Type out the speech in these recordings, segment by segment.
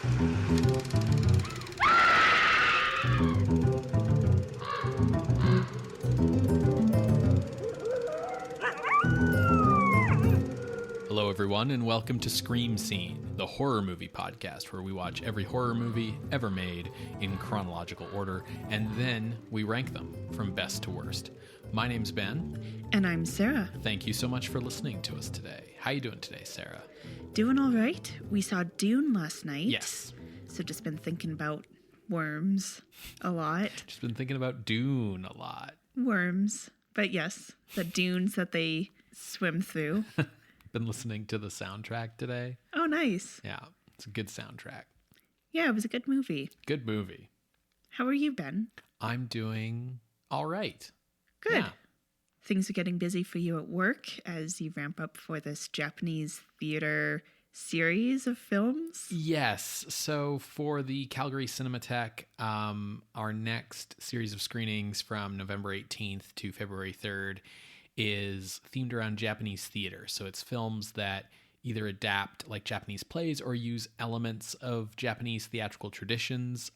Hello, everyone, and welcome to Scream Scene, the horror movie podcast where we watch every horror movie ever made in chronological order, and then we rank them from best to worst. My name's Ben. And I'm Sarah. Thank you so much for listening to us today. How you doing today, Sarah? Doing all right. We saw Dune last night. Yes. So just been thinking about worms a lot. Just been thinking about Dune a lot. Worms. But yes, the dunes that they swim through. Been listening to the soundtrack today. Oh, nice. Yeah, it's a good soundtrack. Yeah, it was a good movie. Good movie. How are you, Ben? I'm doing all right. Good. Yeah. Things are getting busy for you at work as you ramp up for this Japanese theater series of films? Yes. So for the Calgary Cinematheque, our next series of screenings from November 18th to February 3rd is themed around Japanese theater. So it's films that either adapt like Japanese plays or use elements of Japanese theatrical traditions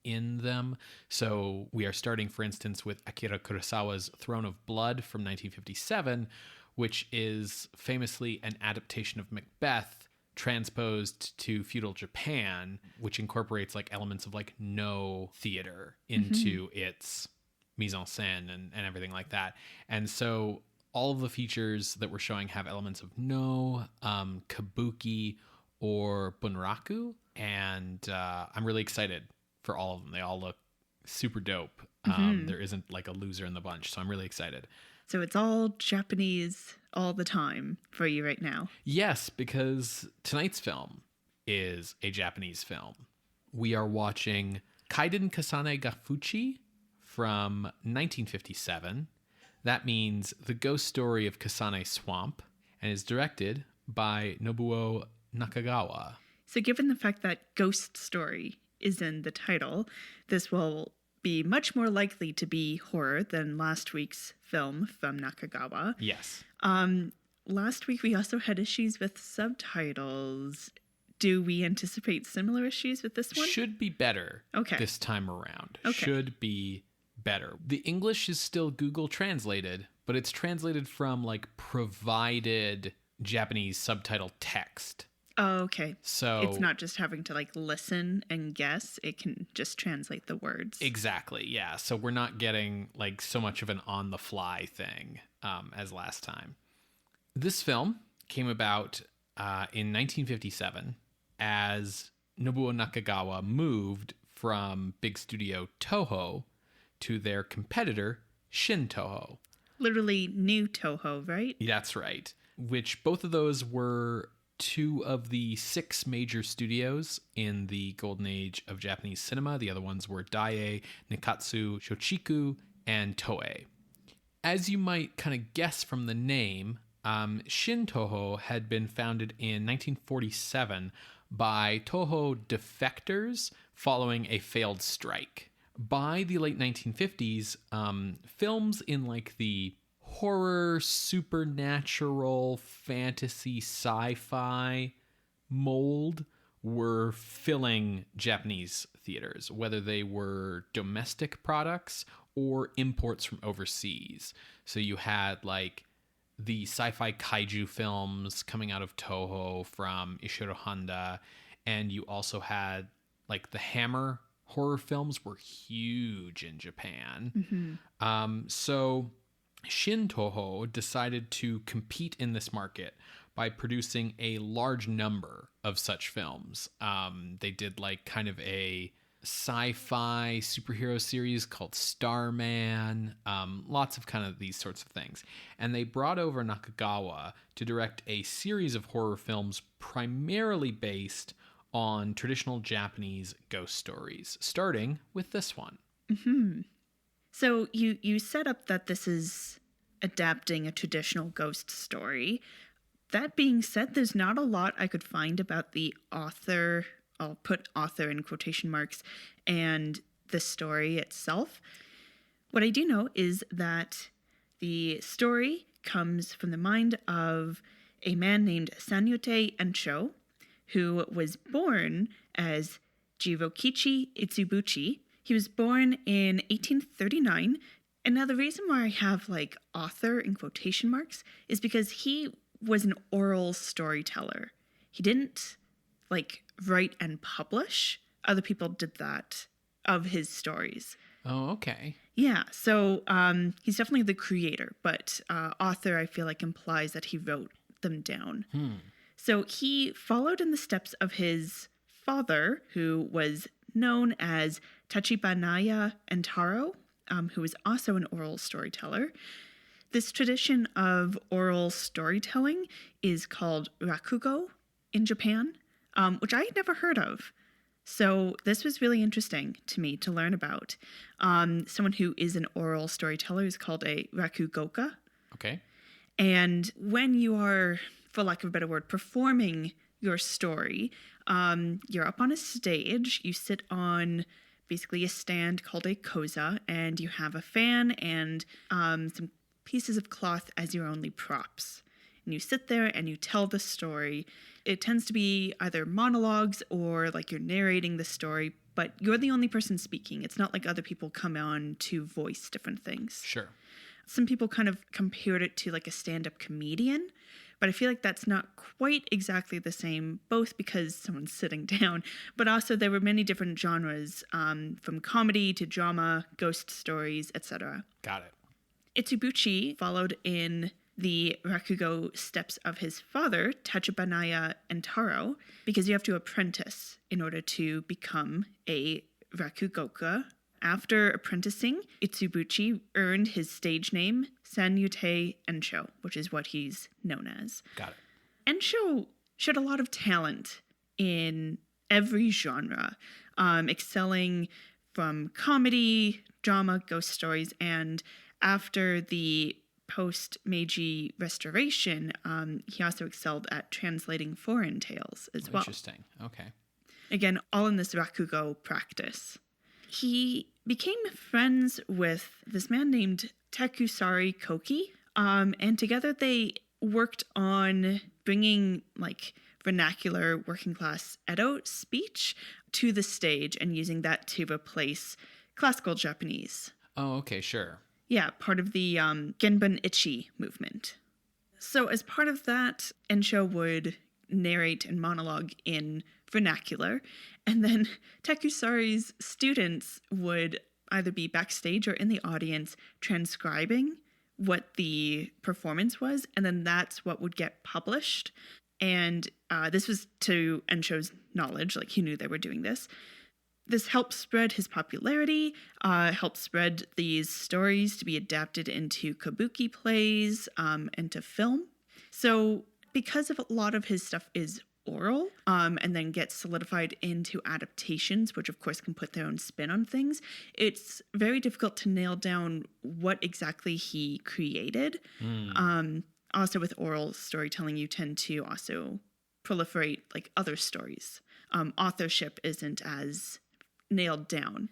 in them. So we are starting, for instance, with Akira Kurosawa's Throne of Blood from 1957, which is famously an adaptation of Macbeth transposed to feudal Japan, which incorporates like elements of like no theater into its mise en scène and everything like that. And so all of the features that we're showing have elements of no, kabuki, or bunraku. And I'm really excited for all of them. They all look super dope. There isn't like a loser in the bunch, so I'm really excited. So it's all Japanese all the time for you right now. Yes, because tonight's film is a Japanese film. We are watching KAIDAN KASANE-GA-FUCHI from 1957. That means The Ghost Story of Kasane Swamp, and is directed by Nobua Nakagawa. So given the fact that Ghost Story is in the title, this will be much more likely to be horror than last week's film from Nakagawa. Yes. Last week we also had issues with subtitles. Do we anticipate similar issues with this one? Should be better this time around. Should be better. The English is still Google translated, but it's translated from like provided Japanese subtitle text. Oh, okay. So it's not just having to like listen and guess. It can just translate the words. Exactly. Yeah. So we're not getting like so much of an on the fly thing as last time. This film came about in 1957 as Nobua Nakagawa moved from big studio Toho to their competitor, Shin Toho. Literally new Toho, right? That's right. Which both of those were two of the 6 major studios in the golden age of Japanese cinema. The other ones were Daiei, Nikatsu, Shochiku, and Toei. As you might kind of guess from the name, Shin Toho had been founded in 1947 by Toho defectors following a failed strike. By the late 1950s, films in like the horror, supernatural, fantasy, sci-fi mold were filling Japanese theaters, whether they were domestic products or imports from overseas. So you had like the sci-fi kaiju films coming out of Toho from Ishiro Honda, and you also had like the Hammer horror films were huge in Japan. So Shin Toho decided to compete in this market by producing a large number of such films. They did like kind of a sci-fi superhero series called Starman, lots of kind of these sorts of things. And they brought over Nakagawa to direct a series of horror films primarily based on traditional Japanese ghost stories, starting with this one. So you set up that this is adapting a traditional ghost story. That being said, there's not a lot I could find about the author, I'll put author in quotation marks, and the story itself. What I do know is that the story comes from the mind of a man named Sanyutei Encho, who was born as Jirokichi Itsubuchi. He was born in 1839. And now the reason why I have like author in quotation marks is because he was an oral storyteller. He didn't like write and publish. Other people did that of his stories. Oh, okay. Yeah, so he's definitely the creator, but author I feel like implies that he wrote them down. So he followed in the steps of his father, who was known as Tachibanaya Entaro, who was also an oral storyteller. This tradition of oral storytelling is called rakugo in Japan, which I had never heard of. So this was really interesting to me to learn about. Someone who is an oral storyteller is called a rakugoka. Okay. And when you are, for lack of a better word, performing your story, you're up on a stage. You sit on basically a stand called a koza, and you have a fan and some pieces of cloth as your only props. And you sit there and you tell the story. It tends to be either monologues or like you're narrating the story, but you're the only person speaking. It's not like other people come on to voice different things. Sure. Some people kind of compared it to like a stand-up comedian, but I feel like that's not quite exactly the same, both because someone's sitting down, but also there were many different genres, from comedy to drama, ghost stories, etc. Got it. Itsubuchi followed in the rakugo steps of his father, Tachibanaya Entaro, because you have to apprentice in order to become a rakugoka. After apprenticing, Itsubuchi earned his stage name, Sanyutei Encho, which is what he's known as. Got it. Encho showed a lot of talent in every genre, excelling from comedy, drama, ghost stories, and after the post-Meiji restoration, he also excelled at translating foreign tales as well. Interesting. Okay. Again, all in this rakugo practice. He became friends with this man named Tekusari Koki, and together they worked on bringing like vernacular working class Edo speech to the stage and using that to replace classical Japanese. Oh, okay, sure. Yeah, part of the Genbun Ichi movement. So as part of that, Encho would narrate and monologue in vernacular, and then Tekusari's students would either be backstage or in the audience transcribing what the performance was, and then that's what would get published. And this was to Encho's knowledge, like he knew they were doing this. This helped spread his popularity, helped spread these stories to be adapted into kabuki plays and to film. So because of a lot of his stuff is oral and then gets solidified into adaptations, which of course can put their own spin on things, it's very difficult to nail down what exactly he created. Also with oral storytelling, you tend to also proliferate like other stories. Authorship isn't as nailed down.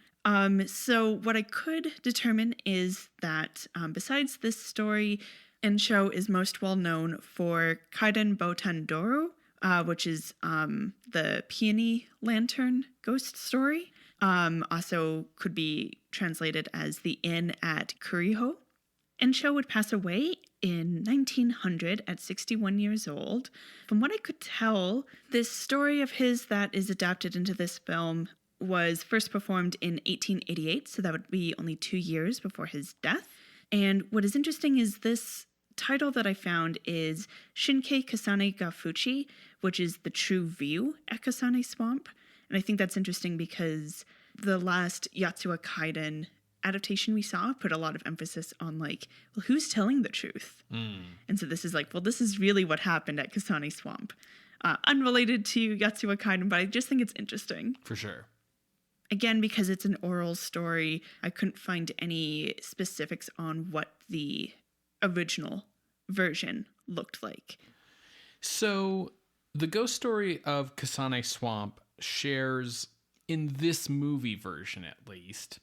So what I could determine is that besides this story, Encho is most well known for Kaidan Botandoru, which is the peony lantern ghost story. Also could be translated as the inn at Kuriho. Encho would pass away in 1900 at 61 years old. From what I could tell, this story of his that is adapted into this film was first performed in 1888, so that would be only 2 years before his death. And what is interesting is this title that I found is Shinkai Kasane-Ga-Fuchi, which is the true view at Kasane Swamp. And I think that's interesting because the last Yatsuwa Kaiden adaptation we saw put a lot of emphasis on like, well, who's telling the truth? And so this is like, well, this is really what happened at Kasane Swamp. Unrelated to Yatsuwa Kaiden, but I just think it's interesting. For sure. Again, because it's an oral story, I couldn't find any specifics on what the original version looked like. So the ghost story of Kasane Swamp shares, in this movie version at least,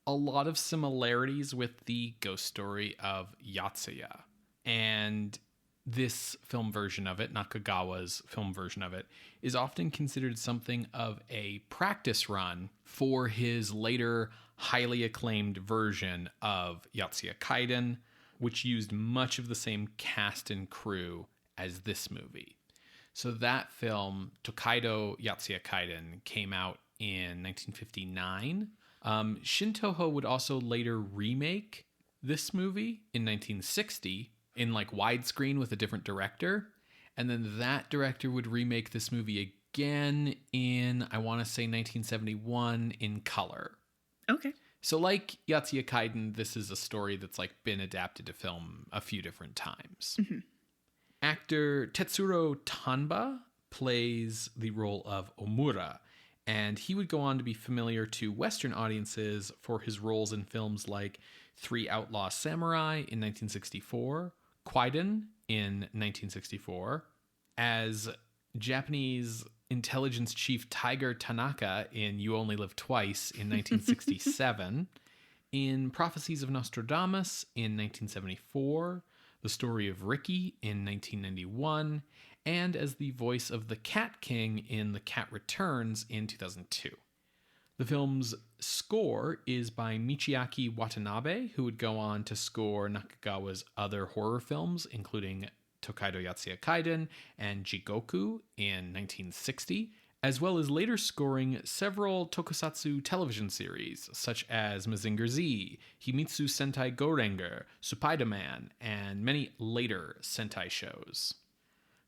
a lot of similarities with the ghost story of Yatsuya. And this film version of it, Nakagawa's film version of it, is often considered something of a practice run for his later highly acclaimed version of Yotsuya Kaiden, which used much of the same cast and crew as this movie. So that film, Tokaido Yotsuya Kaiden, came out in 1959. Shin Toho would also later remake this movie in 1960 in like widescreen with a different director. And then that director would remake this movie again in, I want to say 1971 in color. Okay. So like Yotsuya Kaiden, this is a story that's like been adapted to film a few different times. Mm-hmm. Actor Tetsuro Tamba plays the role of Omura, and he would go on to be familiar to Western audiences for his roles in films like Three Outlaw Samurai in 1964, Kaiden in 1964, as Japanese intelligence chief Tiger Tanaka in You Only Live Twice in 1967, in Prophecies of Nostradamus in 1974, The Story of Ricky in 1991, and as the voice of the Cat King in The Cat Returns in 2002. The film's score is by Michiaki Watanabe, who would go on to score Nakagawa's other horror films, including Tokaido Yotsuya Kaiden and Jigoku in 1960, as well as later scoring several tokusatsu television series, such as Mazinger Z, Himitsu Sentai Gorenger, Spider-Man, and many later Sentai shows.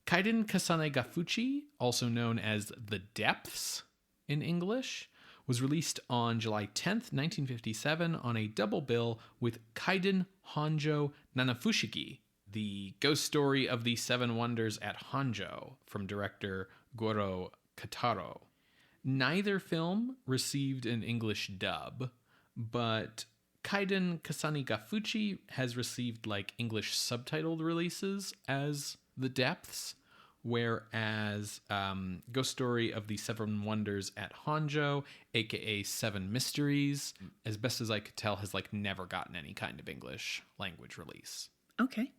KAIDAN KASANE-GA-FUCHI, also known as The Depths in English, was released on July 10th, 1957 on a double bill with Kaiden Honjo Nanafushigi, the ghost story of the Seven Wonders at Honjo from director Goro Kataro. Neither film received an English dub, but KAIDAN KASANE-GA-FUCHI has received like English subtitled releases as The Depths, whereas Ghost Story of the Seven Wonders at Honjo, aka Seven Mysteries, as best as I could tell, has like never gotten any kind of English language release. Okay.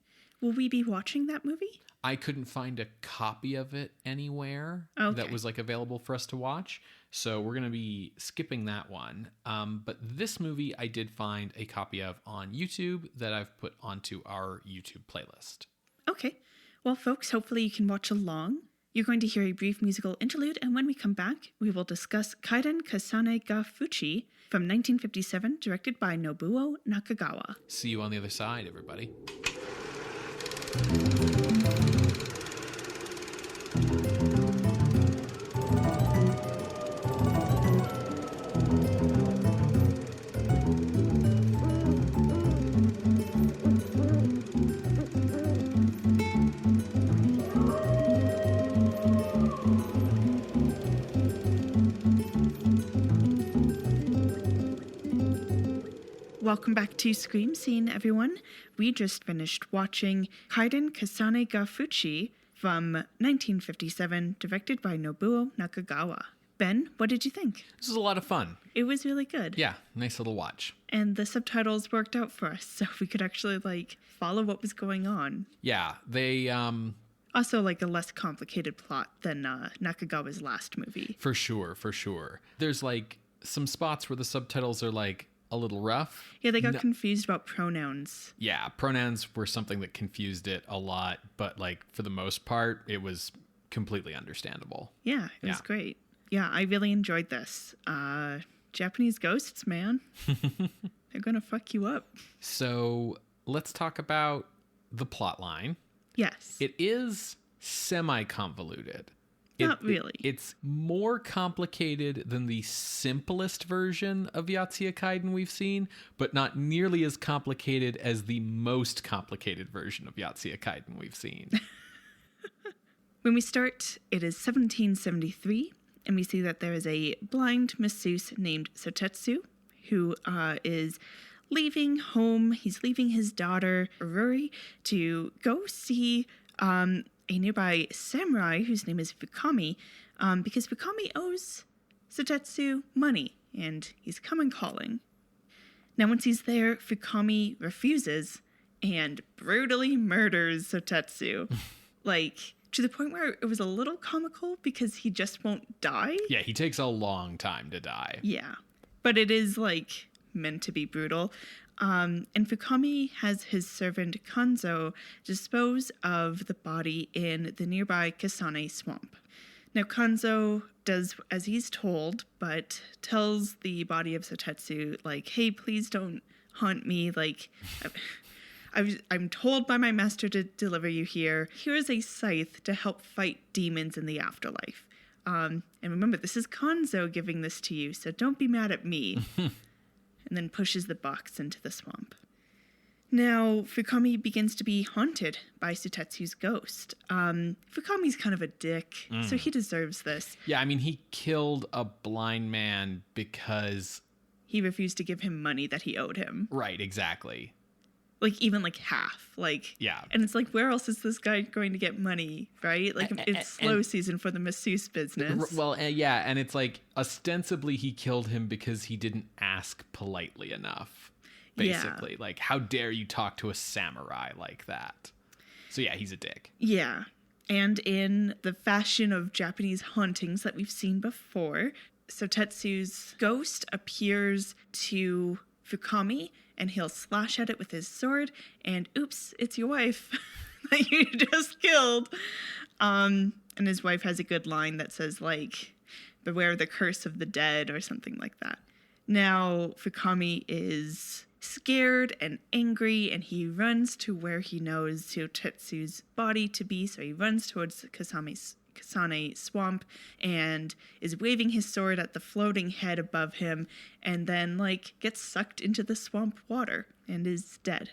Will we be watching that movie? I couldn't find a copy of it anywhere that was like available for us to watch, so we're going to be skipping that one. But this movie I did find a copy of on YouTube that I've put onto our YouTube playlist. Okay. Well, folks, hopefully you can watch along. You're going to hear a brief musical interlude, and when we come back, we will discuss KAIDAN KASANE-GA-FUCHI from 1957, directed by Nobua Nakagawa. See you on the other side, everybody. Welcome back to Scream Scene, everyone. We just finished watching KAIDAN KASANE-GA-FUCHI from 1957, directed by Nobua Nakagawa. Ben, what did you think? This was a lot of fun. It was really good. Yeah, nice little watch. And the subtitles worked out for us, so we could actually, follow what was going on. Yeah, they... Also, a less complicated plot than Nakagawa's last movie. For sure. There's, some spots where the subtitles are, a little rough. Yeah, they got confused about pronouns. Yeah, pronouns were something that confused it a lot, but for the most part, it was completely understandable. Yeah, it was great. Yeah, I really enjoyed this. Japanese ghosts, man. They're gonna fuck you up. So let's talk about the plot line. Yes. It is semi-convoluted. Not really. It's more complicated than the simplest version of Yotsuya Kaiden we've seen, but not nearly as complicated as the most complicated version of Yotsuya Kaiden we've seen. When we start, it is 1773, and we see that there is a blind masseuse named Sotetsu who is leaving home. He's leaving his daughter, Ruri, to go see a nearby samurai whose name is Fukami, because Fukami owes Sotetsu money, and he's come and calling. Now, once he's there, Fukami refuses, and brutally murders Sotetsu. Like, to the point where it was a little comical because he just won't die. Yeah, he takes a long time to die. Yeah. But it is, like, meant to be brutal. And Fukami has his servant Kanzo dispose of the body in the nearby Kasane swamp. Now, Kanzo does as he's told, but tells the body of Sotetsu, like, hey, please don't haunt me. Like, I'm told by my master to deliver you here. Here is a scythe to help fight demons in the afterlife. And remember, this is Kanzo giving this to you, so don't be mad at me. And then pushes the box into the swamp. Now, Fukami begins to be haunted by Sotetsu's ghost. Fukami's kind of a dick, so he deserves this. Yeah, I mean, he killed a blind man because... he refused to give him money that he owed him. Right, exactly. Like, even, like, half. Like, yeah. And it's like, where else is this guy going to get money, right? Like, it's slow season for the masseuse business. Well, yeah, and it's like, ostensibly he killed him because he didn't ask politely enough, basically. Yeah. Like, how dare you talk to a samurai like that? So, yeah, he's a dick. Yeah. And in the fashion of Japanese hauntings that we've seen before, Sotetsu's ghost appears to Fukami, and he'll slash at it with his sword, and oops, it's your wife that you just killed. And his wife has a good line that says, like, beware the curse of the dead, or something like that. Now, Fukami is scared and angry, and he runs to where he knows Sotetsu's body to be, so he runs towards Kasane swamp and is waving his sword at the floating head above him, and then, like, gets sucked into the swamp water and is dead.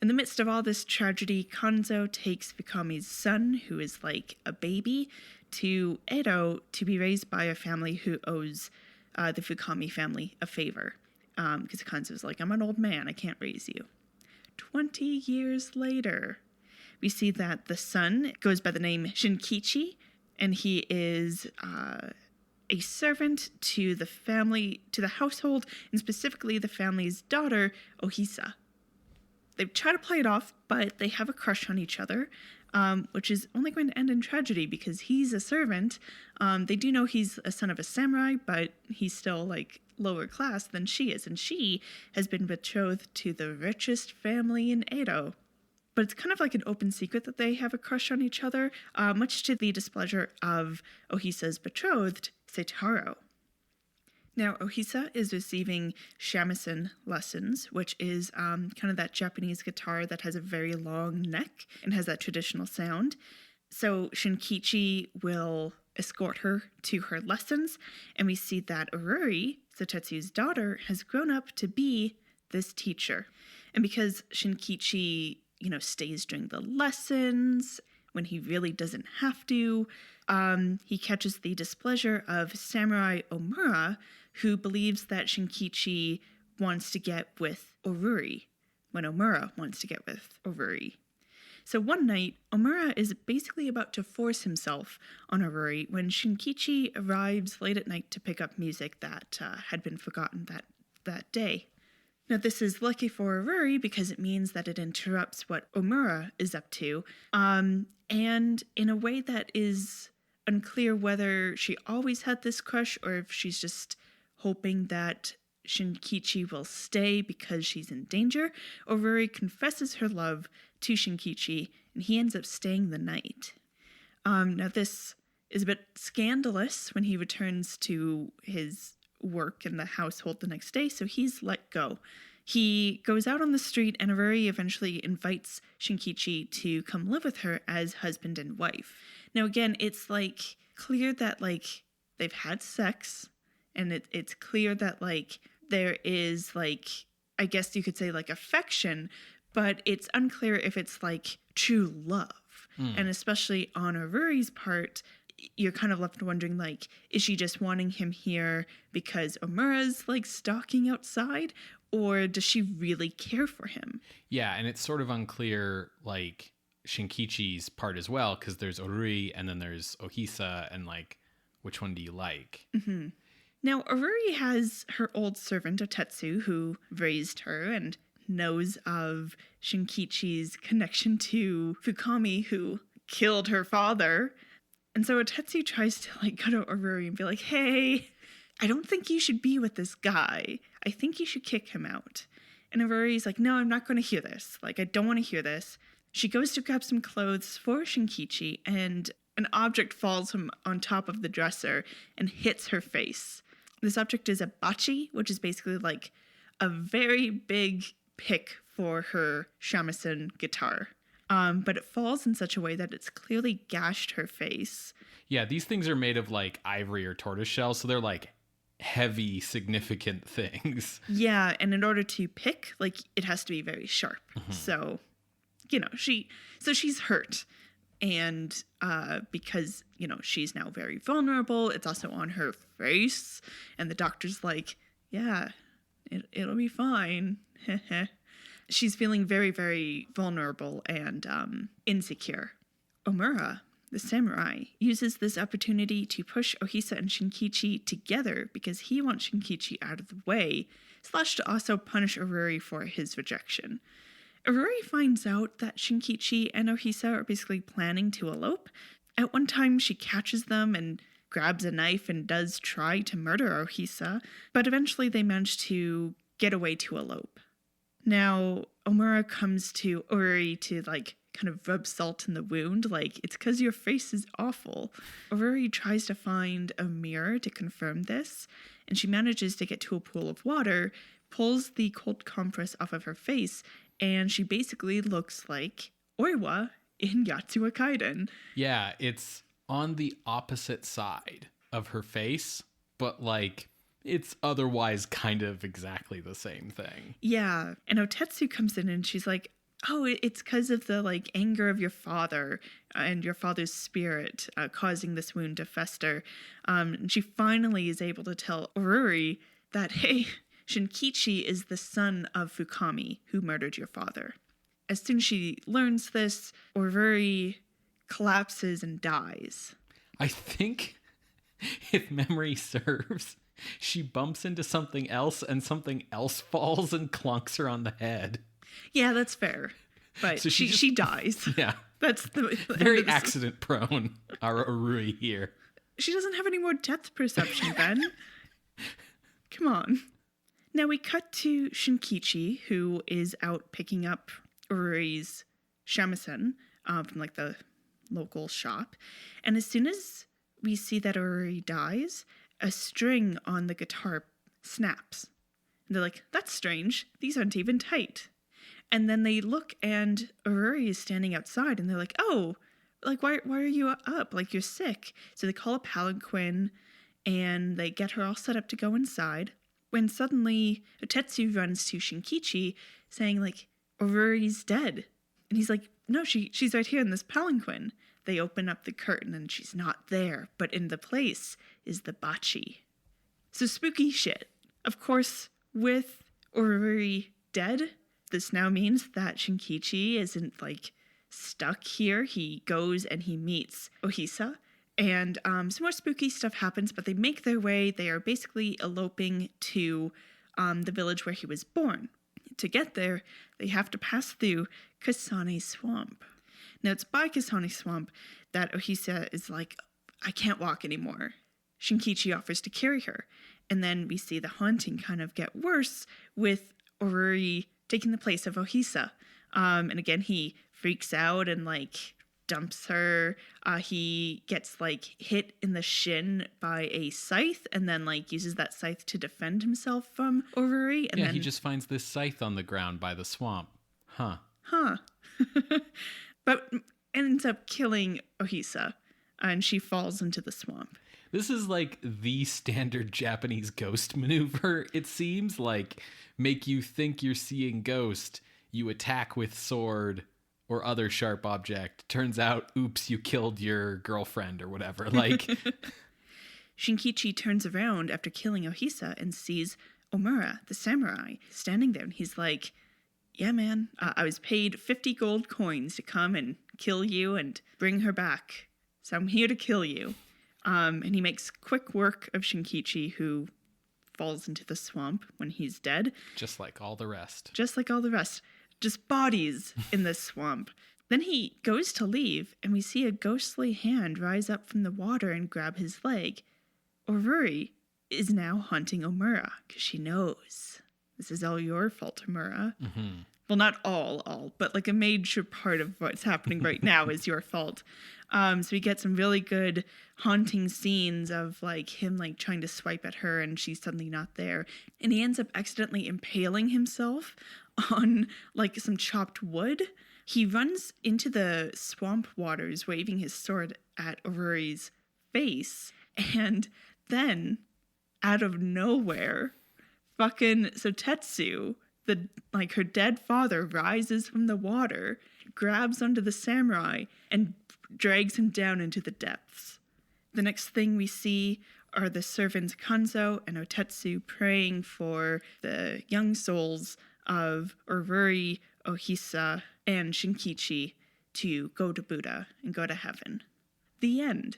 In the midst of all this tragedy, Kanzo takes Fukami's son, who is like a baby, to Edo to be raised by a family who owes the Fukami family a favor. Because Kanzo's like, I'm an old man, I can't raise you. 20 years later, we see that the son goes by the name Shinkichi, and he is a servant to the family, to the household, and specifically the family's daughter, Ohisa. They try to play it off, but they have a crush on each other, which is only going to end in tragedy because he's a servant. They do know he's a son of a samurai, but he's still, like, lower class than she is, and she has been betrothed to the richest family in Edo. But it's kind of like an open secret that they have a crush on each other, much to the displeasure of Ohisa's betrothed, Seitaro. Now, Ohisa is receiving shamisen lessons, which is kind of that Japanese guitar that has a very long neck and has that traditional sound. So Shinkichi will escort her to her lessons, and we see that Ururi, Sotetsu's daughter, has grown up to be this teacher. And because Shinkichi, stays during the lessons when he really doesn't have to, he catches the displeasure of Samurai Omura, who believes that Shinkichi wants to get with Ururi when Omura wants to get with Ururi. So one night, Omura is basically about to force himself on Ururi when Shinkichi arrives late at night to pick up music that had been forgotten that day. Now, this is lucky for Ururi because it means that it interrupts what Omura is up to, and in a way that is unclear whether she always had this crush or if she's just hoping that Shinkichi will stay because she's in danger. Ururi confesses her love to Shinkichi, and he ends up staying the night. Now, this is a bit scandalous when he returns to his work in the household the next day, so he's let go. He goes out on the street, and Ururi eventually invites Shinkichi to come live with her as husband and wife. Now, again, it's, like, clear that, like, they've had sex, and it's clear that, like, there is, like, I guess you could say, like, affection, but it's unclear if it's, like, true love. And especially on Ururi's part, you're kind of left wondering, like, is she just wanting him here because Omura's, like, stalking outside, or does she really care for him? Yeah, and it's sort of unclear, like, Shinkichi's part as well, because there's Ururi and then there's Ohisa, and, like, which one do you like? Now, Ururi has her old servant, Otetsu, who raised her, and knows of Shinkichi's connection to Fukami, who killed her father. And so Otetsu tries to go to Oruri and be like, hey, I don't think you should be with this guy. I think you should kick him out. And Oruri's like, no, I'm not going to hear this. I don't want to hear this. She goes to grab some clothes for Shinkichi, and an object falls from on top of the dresser and hits her face. This object is a bachi, which is basically a very big pick for her shamisen guitar. But it falls in such a way that it's clearly gashed her face. Yeah, these things are made of ivory or tortoiseshell, so they're heavy, significant things. Yeah, and in order to pick, it has to be very sharp. Mm-hmm. So, she's hurt. And because, she's now very vulnerable, it's also on her face. And the doctor's like, yeah, it'll be fine. She's feeling very, very vulnerable and insecure. Omura, the samurai, uses this opportunity to push Ohisa and Shinkichi together because he wants Shinkichi out of the way, / to also punish Oruri for his rejection. Oruri finds out that Shinkichi and Ohisa are basically planning to elope. At one time, she catches them and grabs a knife and does try to murder Ohisa, but eventually they manage to get away to elope. Now, Omura comes to Oruri to, kind of rub salt in the wound, it's because your face is awful. Oruri tries to find a mirror to confirm this, and she manages to get to a pool of water, pulls the cold compress off of her face, and she basically looks like Oiwa in Yatsuwa Kaiden. Yeah, it's on the opposite side of her face, but it's otherwise kind of exactly the same thing. Yeah, and Otetsu comes in and she's like, oh, it's because of the anger of your father and your father's spirit causing this wound to fester. And she finally is able to tell Oruri that, hey, Shinkichi is the son of Fukami, who murdered your father. As soon as she learns this, Oruri collapses and dies. I think, if memory serves, she bumps into something else and something else falls and clunks her on the head. Yeah, that's fair. But so she dies. Yeah. That's the very accident prone, our Oruri here. She doesn't have any more depth perception, Ben. Come on. Now we cut to Shinkichi, who is out picking up Oruri's shamisen from the local shop. And as soon as we see that Oruri dies, a string on the guitar snaps. And they're like, that's strange. These aren't even tight. And then they look and Oruri is standing outside and they're like, oh, why are you up? You're sick. So they call a palanquin and they get her all set up to go inside. When suddenly Otetsu runs to Shinkichi saying Oruri's dead. And he's like, no, she's right here in this palanquin. They open up the curtain and she's not there, but in the place is the bachi. So spooky shit. Of course, with Oruri dead, this now means that Shinkichi isn't stuck here. He goes and he meets Ohisa. And some more spooky stuff happens, but they make their way. They are basically eloping to the village where he was born. To get there, they have to pass through Kasane Swamp. Now, it's by Kasane Swamp that Ohisa is like, I can't walk anymore. Shinkichi offers to carry her. And then we see the haunting kind of get worse with Oruri taking the place of Ohisa. And again, he freaks out and dumps her. He gets hit in the shin by a scythe and then uses that scythe to defend himself from Oruri. And then he just finds this scythe on the ground by the swamp. Huh. But ends up killing Ohisa and she falls into the swamp. This is the standard Japanese ghost maneuver. It seems make you think you're seeing ghost. You attack with sword or other sharp object. Turns out, oops, you killed your girlfriend or whatever. Shinkichi turns around after killing Ohisa and sees Omura, the samurai, standing there. And he's like, yeah, man, I was paid 50 gold coins to come and kill you and bring her back. So I'm here to kill you. And he makes quick work of Shinkichi, who falls into the swamp when he's dead. Just like all the rest. Just like all the rest. Just bodies in this swamp. Then he goes to leave, and we see a ghostly hand rise up from the water and grab his leg. Oruri is now hunting Omura, because she knows this is all your fault, Omura. Mm-hmm. Well, not all, but like a major part of what's happening right now is your fault. So we get some really good haunting scenes of like him like trying to swipe at her and she's suddenly not there. And he ends up accidentally impaling himself on like some chopped wood. He runs into the swamp waters waving his sword at Oruri's face. And then out of nowhere, so Tetsu, her dead father, rises from the water, grabs onto the samurai, and drags him down into the depths. The next thing we see are the servants Kanzo and Otetsu praying for the young souls of Oruri, Ohisa, and Shinkichi to go to Buddha and go to heaven. The end.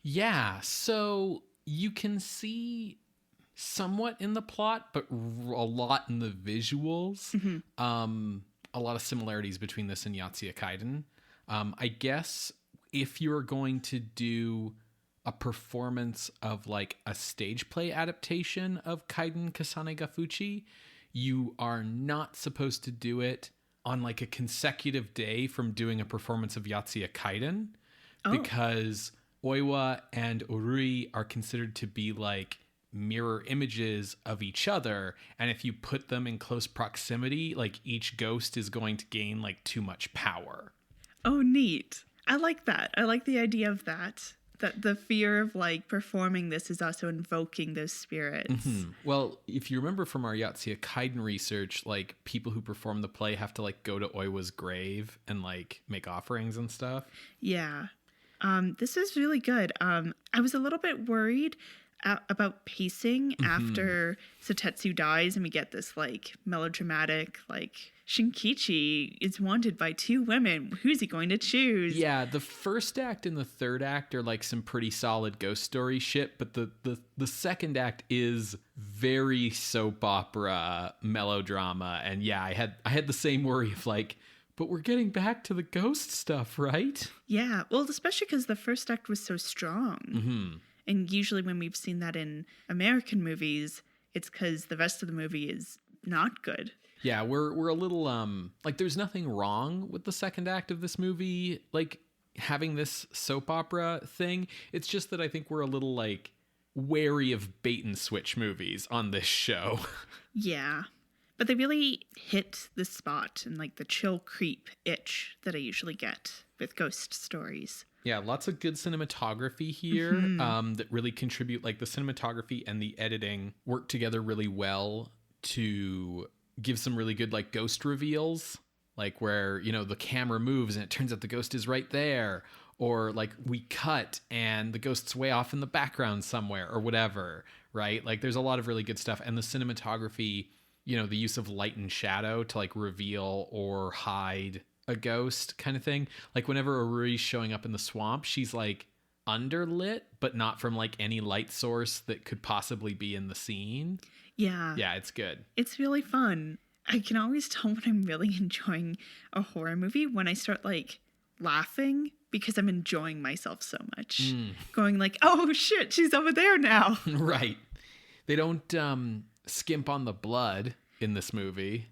Yeah, so you can see somewhat in the plot, but a lot in the visuals. Mm-hmm. A lot of similarities between this and Yatsuya Kaiden. I guess if you're going to do a performance of like a stage play adaptation of Kaiden Kasane-Ga-Fuchi, you are not supposed to do it on like a consecutive day from doing a performance of Yatsuya Kaiden, because Oiwa and Orui are considered to be like mirror images of each other, and if you put them in close proximity, like each ghost is going to gain like too much power. Oh, neat. I like that. I like the idea of that the fear of like performing this is also invoking those spirits. Mm-hmm. Well, if you remember from our Yatsuya Kaiden research, like people who perform the play have to like go to Oiwa's grave and like make offerings and stuff. Yeah. This is really good. I was a little bit worried about pacing after Sotetsu dies and we get this like melodramatic like Shinkichi is wanted by two women. Who's he going to choose? Yeah, the first act and the third act are like some pretty solid ghost story shit, but the second act is very soap opera melodrama. And yeah, I had the same worry of like, but we're getting back to the ghost stuff, right? Yeah, well, especially because the first act was so strong. Mm-hmm. And usually when we've seen that in American movies, it's because the rest of the movie is not good. Yeah, we're a little like there's nothing wrong with the second act of this movie, like having this soap opera thing. It's just that I think we're a little like wary of bait and switch movies on this show. Yeah. But they really hit the spot and like the chill creep itch that I usually get with ghost stories. Yeah, lots of good cinematography here that really contribute. Like the cinematography and the editing work together really well to give some really good like ghost reveals, like where, you know, the camera moves and it turns out the ghost is right there, or like we cut and the ghost's way off in the background somewhere or whatever, right? Like there's a lot of really good stuff. And the cinematography, you know, the use of light and shadow to like reveal or hide a ghost kind of thing. Like whenever Oruri's showing up in the swamp, she's like underlit, but not from like any light source that could possibly be in the scene. Yeah. Yeah, it's good. It's really fun. I can always tell when I'm really enjoying a horror movie when I start like laughing because I'm enjoying myself so much. Going like, oh shit, she's over there now. Right. They don't skimp on the blood in this movie.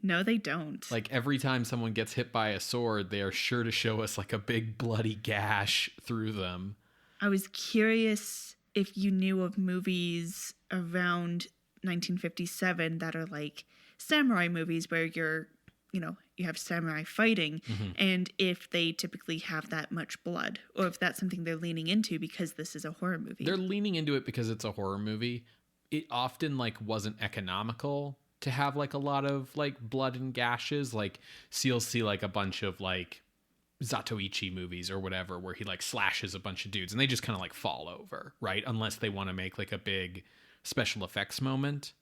No, they don't. Like every time someone gets hit by a sword, they are sure to show us like a big bloody gash through them. I was curious if you knew of movies around 1957 that are like samurai movies where you have samurai fighting, and if they typically have that much blood, or if that's something they're leaning into because this is a horror movie. They're leaning into it because it's a horror movie. It often like wasn't economical to have like a lot of like blood and gashes. Like so you'll see like a bunch of like Zatoichi movies or whatever where he like slashes a bunch of dudes and they just kind of like fall over, right? Unless they want to make like a big special effects moment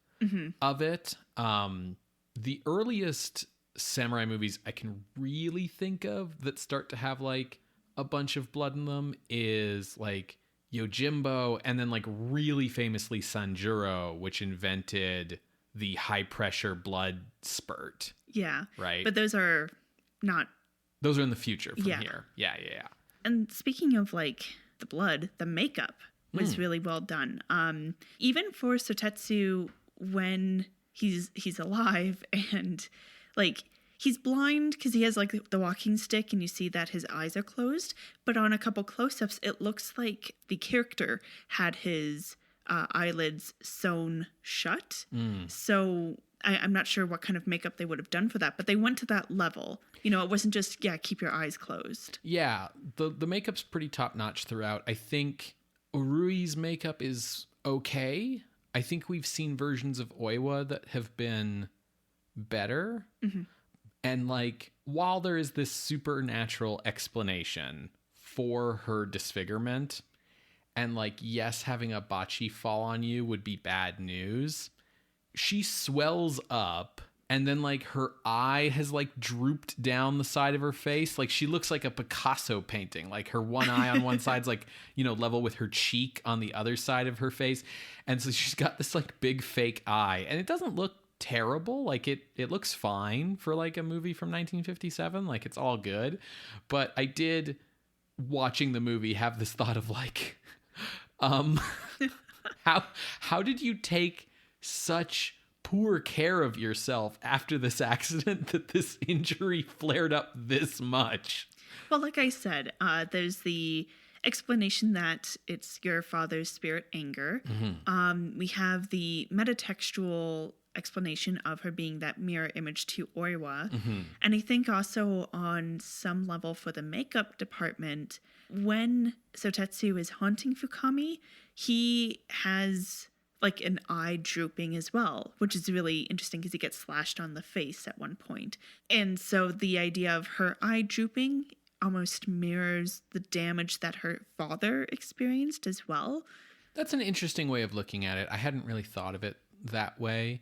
of it. The earliest samurai movies I can really think of that start to have like a bunch of blood in them is like Yojimbo, and then like really famously Sanjuro, which invented the high pressure blood spurt. Yeah. Right. But those are not. Those are in the future from here. Yeah. And speaking of like the blood, the makeup was really well done. Even for Sotetsu when he's alive and like he's blind because he has like the walking stick and you see that his eyes are closed. But on a couple close-ups, it looks like the character had his eyelids sewn shut. So I'm not sure what kind of makeup they would have done for that, but they went to that level. You know, it wasn't just, keep your eyes closed. Yeah, the makeup's pretty top-notch throughout. I think Orui's makeup is okay. I think we've seen versions of Oiwa that have been better. Mm-hmm. And, like, while there is this supernatural explanation for her disfigurement, and, like, yes, having a bocce fall on you would be bad news, she swells up, and then, like, her eye has, like, drooped down the side of her face. Like, she looks like a Picasso painting. Like, her one eye on one side's, like, level with her cheek on the other side of her face. And so she's got this, like, big fake eye. And it doesn't look terrible. Like, it looks fine for, like, a movie from 1957. Like, it's all good. But I did, watching the movie, have this thought of, like, how did you take such poor care of yourself after this accident that this injury flared up this much? Well, like I said, there's the explanation that it's your father's spirit anger. Mm-hmm. We have the metatextual explanation of her being that mirror image to Oiwa. Mm-hmm. And I think also on some level for the makeup department, when Sotetsu is haunting Fukami, he has like an eye drooping as well, which is really interesting because he gets slashed on the face at one point. And so the idea of her eye drooping almost mirrors the damage that her father experienced as well. That's an interesting way of looking at it. I hadn't really thought of it that way.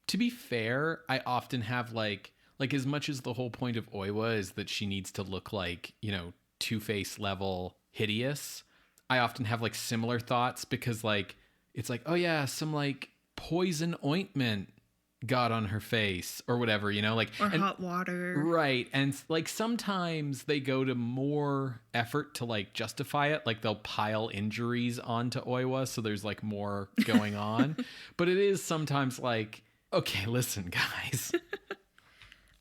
To be fair, I often have like as much as the whole point of Oiwa is that she needs to look like, Two-Face level hideous, I often have like similar thoughts because like, it's like, oh yeah, some like poison ointment got on her face or whatever, like, or hot water. Right. And like sometimes they go to more effort to like justify it. Like they'll pile injuries onto Oiwa. So there's like more going on, but it is sometimes like, okay, listen guys.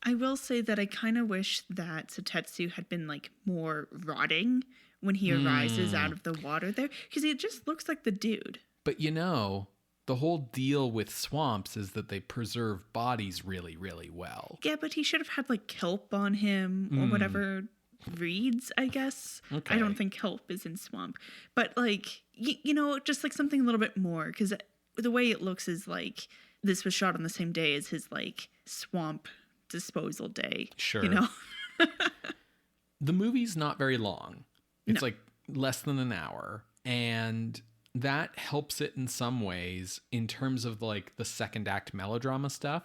I will say that I kind of wish that Sotetsu had been like more rotting when he arises out of the water there. Cause he just looks like the dude. But the whole deal with swamps is that they preserve bodies really, really well. Yeah, but he should have had like kelp on him or whatever reeds, I guess. Okay. I don't think kelp is in swamp. But like, just like something a little bit more. Because the way it looks is like this was shot on the same day as his like swamp disposal day. Sure. The movie's not very long. It's like less than an hour. And that helps it in some ways in terms of like the second act melodrama stuff,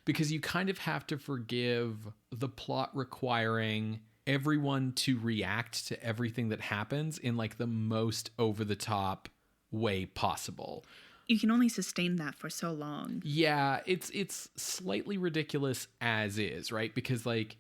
because you kind of have to forgive the plot requiring everyone to react to everything that happens in like the most over the top way possible. You can only sustain that for so long. Yeah, it's slightly ridiculous as is, right? Because like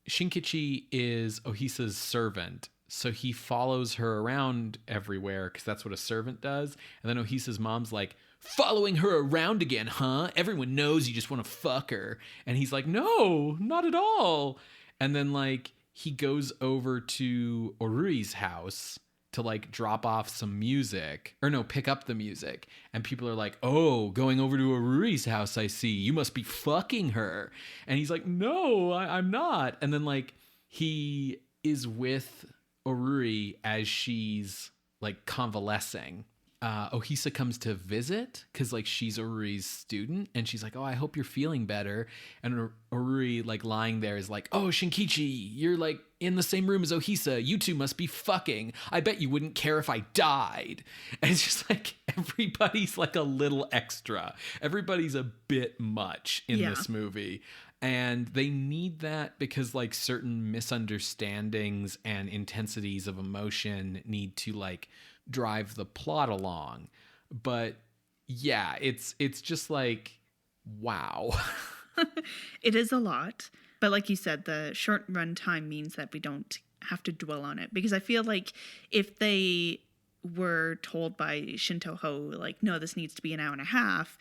Shinkichi is Ohisa's servant. So he follows her around everywhere because that's what a servant does. And then Ohisa's mom's like, following her around again, huh? Everyone knows you just want to fuck her. And he's like, no, not at all. And then like he goes over to Orui's house to like drop off some music, or no, pick up the music. And people are like, oh, going over to Orui's house, I see. You must be fucking her. And he's like, no, I'm not. And then like he is with Orui as she's like convalescing. Ohisa comes to visit because like she's Orui's student, and she's like, oh, I hope you're feeling better. And Orui like lying there is like, oh, Shinkichi, you're like in the same room as Ohisa. You two must be fucking. I bet you wouldn't care if I died. And it's just like everybody's like a little extra. Everybody's a bit much in this movie. And they need that because like certain misunderstandings and intensities of emotion need to like drive the plot along. But yeah, it's just like, wow. It is a lot. But like you said, the short run time means that we don't have to dwell on it. Because I feel like if they were told by Shintoho, like, no, this needs to be an hour and a half,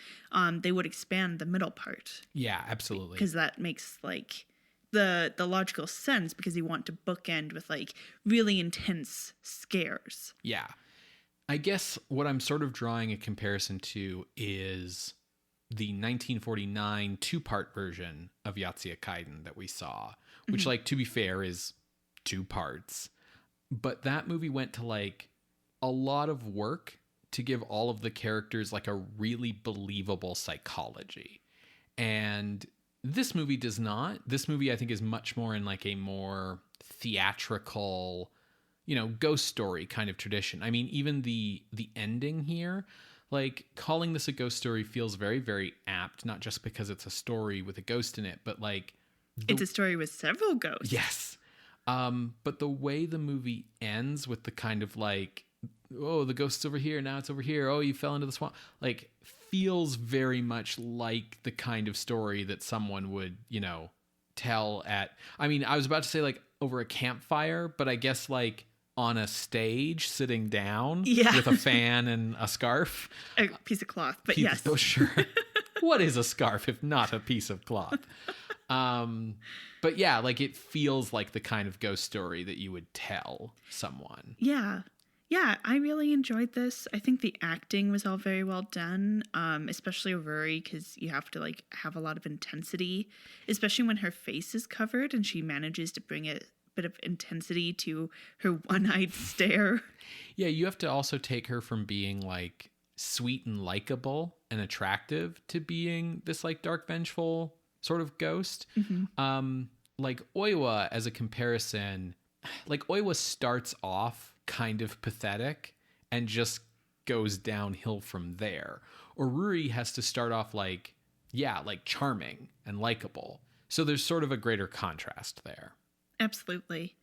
they would expand the middle part. Yeah, absolutely. Because that makes, like, the logical sense, because you want to bookend with, like, really intense scares. Yeah. I guess what I'm sort of drawing a comparison to is the 1949 two-part version of Yatsuya Kaiden that we saw, which, like, to be fair, is 2 parts. But that movie went to, like, a lot of work to give all of the characters, like, a really believable psychology. And this movie does not. This movie, I think, is much more in, like, a more theatrical, you know, ghost story kind of tradition. I mean, even the ending here, like, calling this a ghost story feels very, very apt, not just because it's a story with a ghost in it, but, like... It's a story with several ghosts. Yes. But the way the movie ends with the kind of, like, oh, the ghost's over here, now it's over here, oh, you fell into the swamp, like, feels very much like the kind of story that someone would, you know, tell at... I mean, I was about to say, like, over a campfire, but I guess, like, on a stage sitting down with a fan and a scarf. A piece of cloth, but yes. Oh, sure. What is a scarf if not a piece of cloth? But yeah, like, it feels like the kind of ghost story that you would tell someone. Yeah. Yeah, I really enjoyed this. I think the acting was all very well done, especially Ruri, because you have to, like, have a lot of intensity, especially when her face is covered and she manages to bring a bit of intensity to her one-eyed stare. Yeah, you have to also take her from being, like, sweet and likable and attractive to being this, like, dark, vengeful sort of ghost. Like, Oiwa, as a comparison, like, Oiwa starts off kind of pathetic and just goes downhill from there. Or Ruri has to start off, like, yeah, like, charming and likable. So there's sort of a greater contrast there. Absolutely.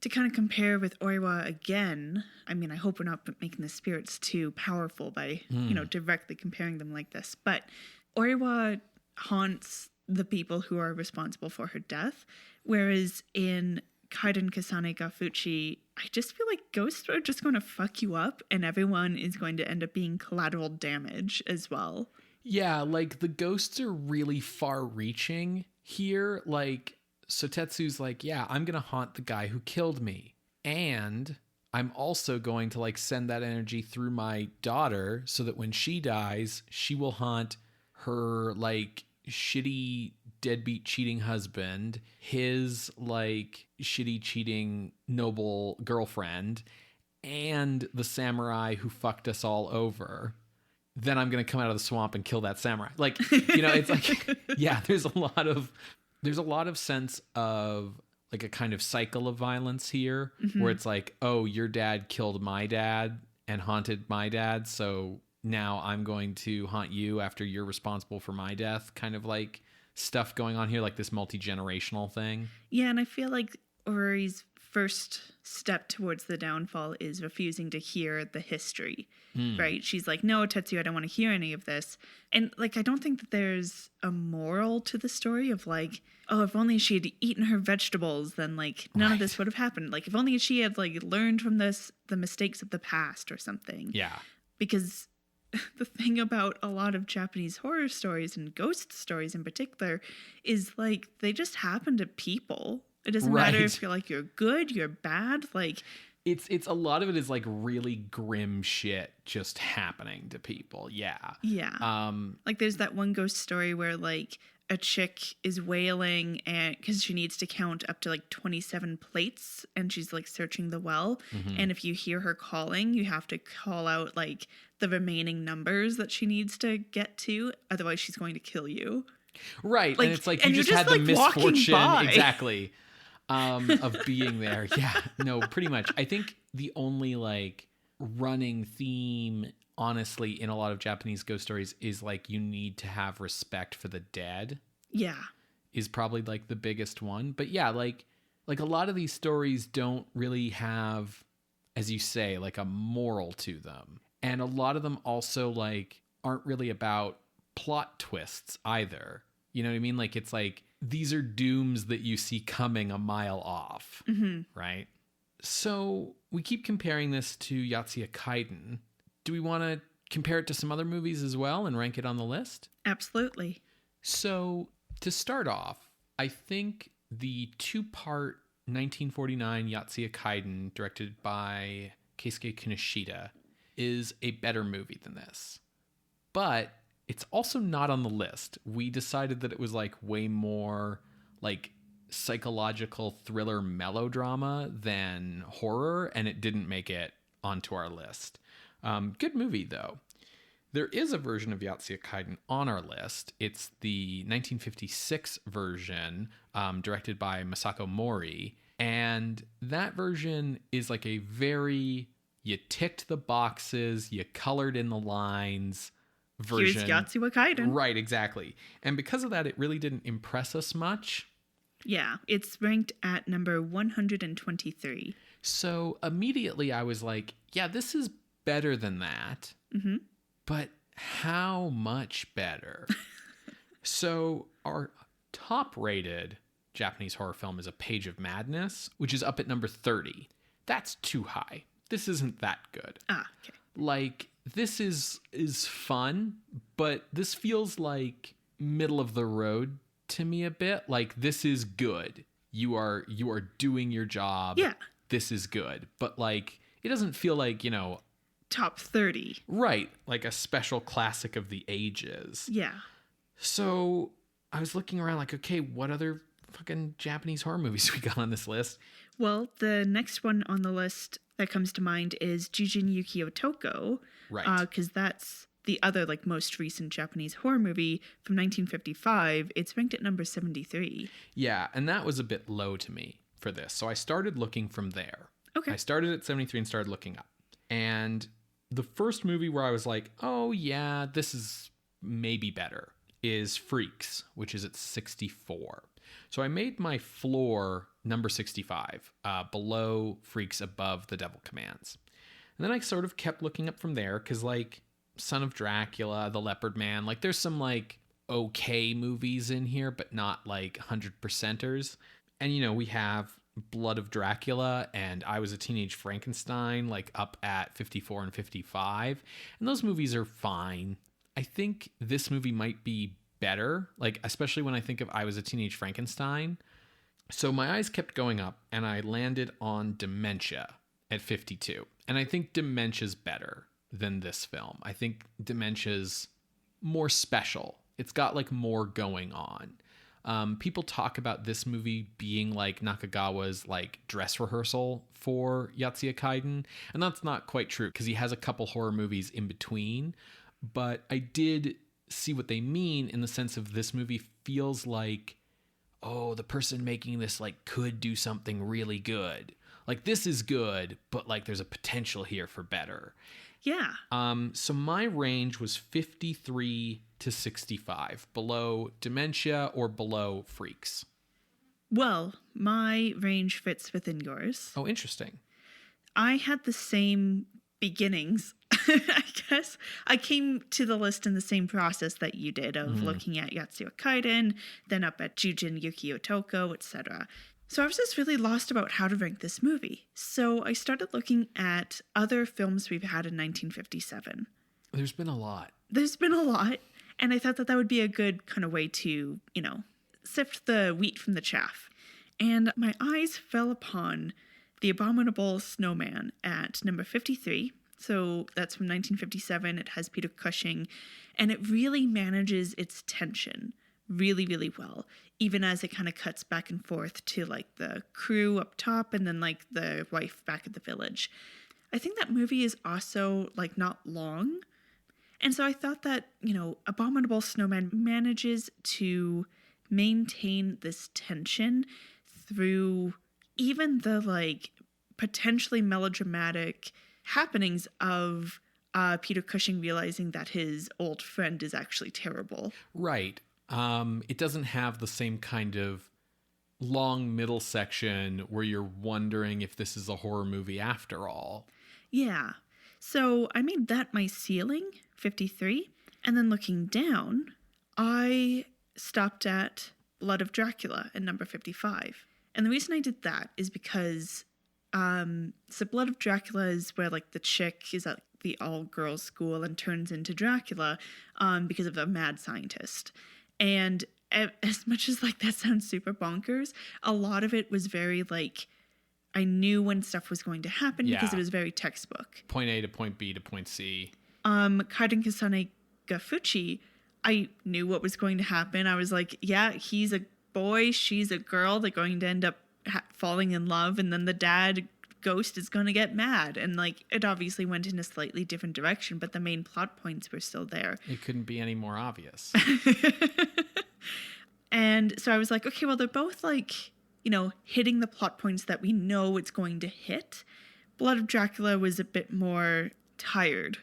To kind of compare with Oiwa again, I mean, I hope we're not making the spirits too powerful by, you know, directly comparing them like this. But Oiwa haunts the people who are responsible for her death, whereas in KAIDAN KASANE-GA-FUCHI, I just feel like ghosts are just going to fuck you up and everyone is going to end up being collateral damage as well. Yeah, like, the ghosts are really far-reaching here. Like, so Tetsu's like, yeah, I'm going to haunt the guy who killed me. And I'm also going to, like, send that energy through my daughter so that when she dies, she will haunt her, like, shitty deadbeat cheating husband, his, like, shitty cheating noble girlfriend, and the samurai who fucked us all over. Then I'm going to come out of the swamp and kill that samurai. Like, you know, it's like, yeah, there's a lot of sense of, like, a kind of cycle of violence here where it's like, oh, your dad killed my dad and haunted my dad, so now I'm going to haunt you after you're responsible for my death, kind of, like, stuff going on here, like this multi-generational thing. Yeah, and I feel like Ori's first step towards the downfall is refusing to hear the history, right? She's like, no, Tetsuya, I don't want to hear any of this. And, like, I don't think that there's a moral to the story of, like, oh, if only she had eaten her vegetables, then, like, none of this would have happened. Like, if only she had, like, learned from this, the mistakes of the past or something. Yeah. Because the thing about a lot of Japanese horror stories and ghost stories in particular is, like, they just happen to people. It doesn't matter if you're, like, you're good, you're bad, like... It's a lot of it is, like, really grim shit just happening to people. Yeah. Yeah. Like, there's that one ghost story where, like, a chick is wailing and because she needs to count up to, like, 27 plates and she's, like, searching the well. And if you hear her calling, you have to call out, like, the remaining numbers that she needs to get to. Otherwise, she's going to kill you. Right. Like, and it's like, you just had the misfortune. Exactly. Of being there. Yeah, no, pretty much. I think the only, like, running theme, honestly, in a lot of Japanese ghost stories is, like, you need to have respect for the dead. Yeah. Is probably, like, the biggest one. But yeah, like a lot of these stories don't really have as you say, like a moral to them. And a lot of them also like aren't really about plot twists either. You know what I mean? Like it's like these are dooms that you see coming a mile off, right? So we keep comparing this to Yotsuya Kaiden. Do we want to compare it to some other movies as well and rank it on the list? Absolutely. So to start off, I think the two-part 1949 Yotsuya Kaiden, directed by Keisuke Kinoshita, is a better movie than this. But it's also not on the list. We decided that it was like way more like psychological thriller melodrama than horror, and it didn't make it onto our list. Good movie, though. There is a version of Yotsuya Kaiden on our list. It's the 1956 version, directed by Masako Mori. And that version is like a very, you ticked the boxes, you colored in the lines version. Here's Yotsuya Kaiden. Right, exactly. And because of that, it really didn't impress us much. Yeah, it's ranked at number 123. So immediately I was like, yeah, this is better than that. Mm-hmm. But how much better? So our top rated Japanese horror film is A Page of Madness, which is up at number 30. That's too high. This isn't that good. Ah, okay. Like, this is fun, but this feels like middle of the road to me a bit. Like, this is good. You are doing your job. Yeah. This is good. But like, it doesn't feel like, you know, top 30. Right. Like a special classic of the ages. Yeah. So I was looking around like, okay, what other fucking Japanese horror movies we got on this list? Well, the next one on the list that comes to mind is Jujin Yuki Otoko. Right. Because that's the other like most recent Japanese horror movie from 1955. It's ranked at number 73. Yeah, and that was a bit low to me for this. So I started looking from there. Okay. I started at 73 and started looking up. And the first movie where I was like, oh yeah, this is maybe better is Freaks, which is at 64. So I made my floor number 65, below Freaks, above The Devil Commands. And then I sort of kept looking up from there because like Son of Dracula, The Leopard Man, like there's some like okay movies in here, but not like 100%ers. And you know, we have Blood of Dracula and I Was a Teenage Frankenstein, like up at 54 and 55. And those movies are fine. I think this movie might be better, like especially when I think of I Was a Teenage Frankenstein. So my eyes kept going up and I landed on Dementia at 52. And I think Dementia's better than this film. I think Dementia's more special. It's got like more going on. People talk about this movie being like Nakagawa's like dress rehearsal for Yotsuya Kaiden, and that's not quite true because he has a couple horror movies in between, but I did see what they mean in the sense of this movie feels like, oh, the person making this like could do something really good. Like this is good, but like there's a potential here for better. Yeah. So my range was 53 to 65, below Dementia or below Freaks. Well, my range fits within yours. Oh, interesting. I had the same beginnings. I guess I came to the list in the same process that you did of looking at Yotsuya Kaiden, then up at Jujin Yuki Otoko, etc. So I was just really lost about how to rank this movie. So I started looking at other films we've had in 1957. There's been a lot. And I thought that that would be a good kind of way to, you know, sift the wheat from the chaff. And my eyes fell upon The Abominable Snowman at number 53. So that's from 1957. It has Peter Cushing. And it really manages its tension really, really well, even as it kind of cuts back and forth to like the crew up top and then like the wife back at the village. I think that movie is also like not long. And so I thought that, you know, Abominable Snowman manages to maintain this tension through even the like potentially melodramatic happenings of Peter Cushing realizing that his old friend is actually terrible. Right. It doesn't have the same kind of long middle section where you're wondering if this is a horror movie after all. Yeah. So I made that my ceiling, 53. And then looking down, I stopped at Blood of Dracula at number 55. And the reason I did that is because so Blood of Dracula is where like the chick is at the all-girls school and turns into Dracula because of a mad scientist. And as much as like that sounds super bonkers, a lot of it was very like, I knew when stuff was going to happen because it was very textbook. Point A to point B to point C. KAIDAN Kasane-Ga-FUCHI, I knew what was going to happen. I was like, yeah, he's a boy, she's a girl. They're going to end up falling in love, and then the dad ghost is going to get mad. And like, it obviously went in a slightly different direction, but the main plot points were still there. It couldn't be any more obvious. And so I was like, okay, well, they're both like, you know, hitting the plot points that we know it's going to hit. Blood of Dracula was a bit more tired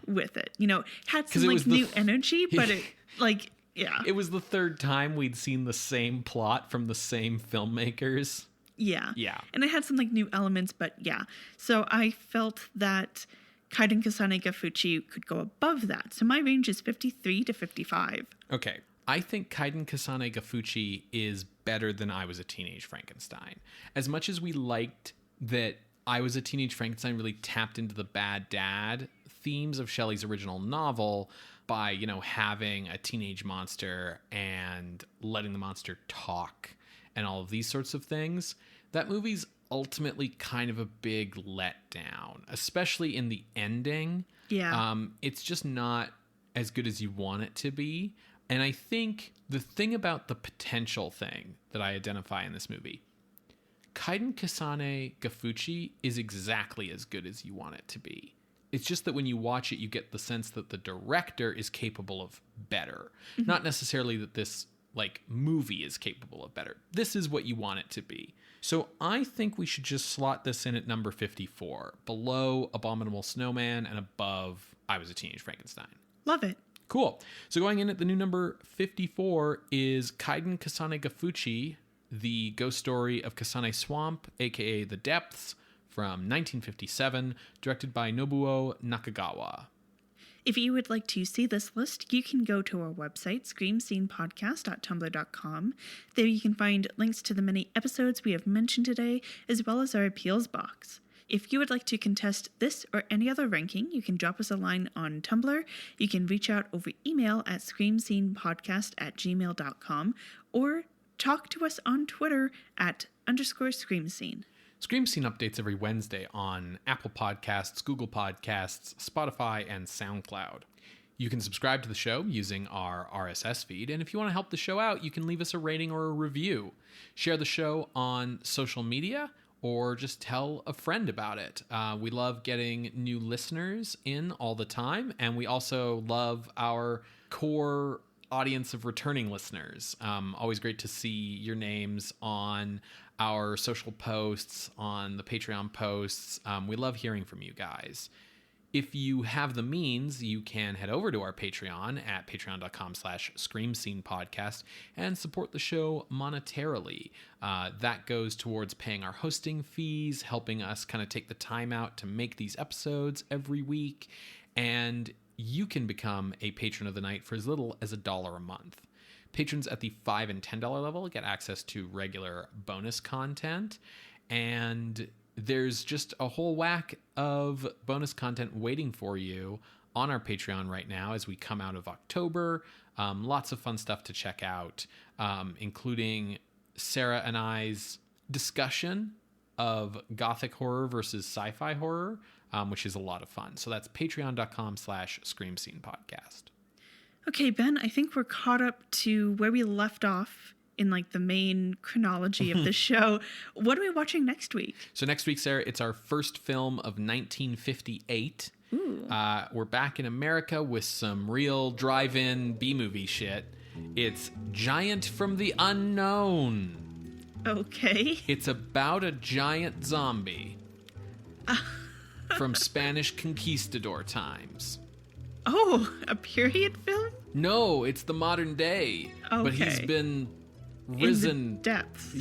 with it. You know, had some like new energy, but it like, yeah. It was the third time we'd seen the same plot from the same filmmakers. Yeah. Yeah. And it had some like new elements, but yeah. So I felt that KAIDAN Kasane-Ga-FUCHI could go above that. So my range is 53 to 55. Okay. I think KAIDAN Kasane-Ga-FUCHI is better than I Was a Teenage Frankenstein. As much as we liked that I Was a Teenage Frankenstein really tapped into the bad dad themes of Shelley's original novel by, you know, having a teenage monster and letting the monster talk and all of these sorts of things, that movie's ultimately kind of a big letdown, especially in the ending. Yeah. It's just not as good as you want it to be. And I think the thing about the potential thing that I identify in this movie, KAIDAN Kasane-Ga-FUCHI is exactly as good as you want it to be. It's just that when you watch it, you get the sense that the director is capable of better. Mm-hmm. Not necessarily that this like movie is capable of better. This is what you want it to be. So I think we should just slot this in at number 54, below Abominable Snowman and above I Was a Teenage Frankenstein. Love it. Cool. So going in at the new number 54 is KAIDAN Kasane-Ga-FUCHI, the ghost story of Kasane Swamp, aka The Depths, from 1957, directed by Nobua Nakagawa. If you would like to see this list, you can go to our website, screamscenepodcast.tumblr.com. There you can find links to the many episodes we have mentioned today, as well as our appeals box. If you would like to contest this or any other ranking, you can drop us a line on Tumblr. You can reach out over email at screamscenepodcast@gmail.com or talk to us on Twitter at _screamscene. Scream Scene updates every Wednesday on Apple Podcasts, Google Podcasts, Spotify, and SoundCloud. You can subscribe to the show using our RSS feed, and if you want to help the show out, you can leave us a rating or a review. Share the show on social media, or just tell a friend about it. We love getting new listeners in all the time, and we also love our core audience of returning listeners. Always great to see your names on our social posts, on the Patreon posts. We love hearing from you guys. If you have the means, you can head over to our Patreon at patreon.com/screamscenepodcast and support the show monetarily. That goes towards paying our hosting fees, helping us kind of take the time out to make these episodes every week. And you can become a patron of the night for as little as $1 a month. Patrons at the $5 and $10 level get access to regular bonus content, and there's just a whole whack of bonus content waiting for you on our Patreon right now as we come out of October. Lots of fun stuff to check out, including Sarah and I's discussion of gothic horror versus sci-fi horror, which is a lot of fun. So that's patreon.com/screamscenepodcast. Okay, Ben, I think we're caught up to where we left off in like the main chronology of the show. What are we watching next week? So next week, Sarah, it's our first film of 1958. Ooh. We're back in America with some real drive-in B-movie shit. It's Giant from the Unknown. Okay. It's about a giant zombie from Spanish conquistador times. Oh, a period film? No, it's the modern day. Okay. But he's been risen in the depths.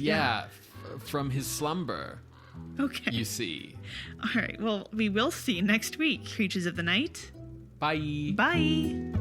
From his slumber. Okay. You see. All right. Well, we will see next week, Creatures of the Night. Bye. Bye.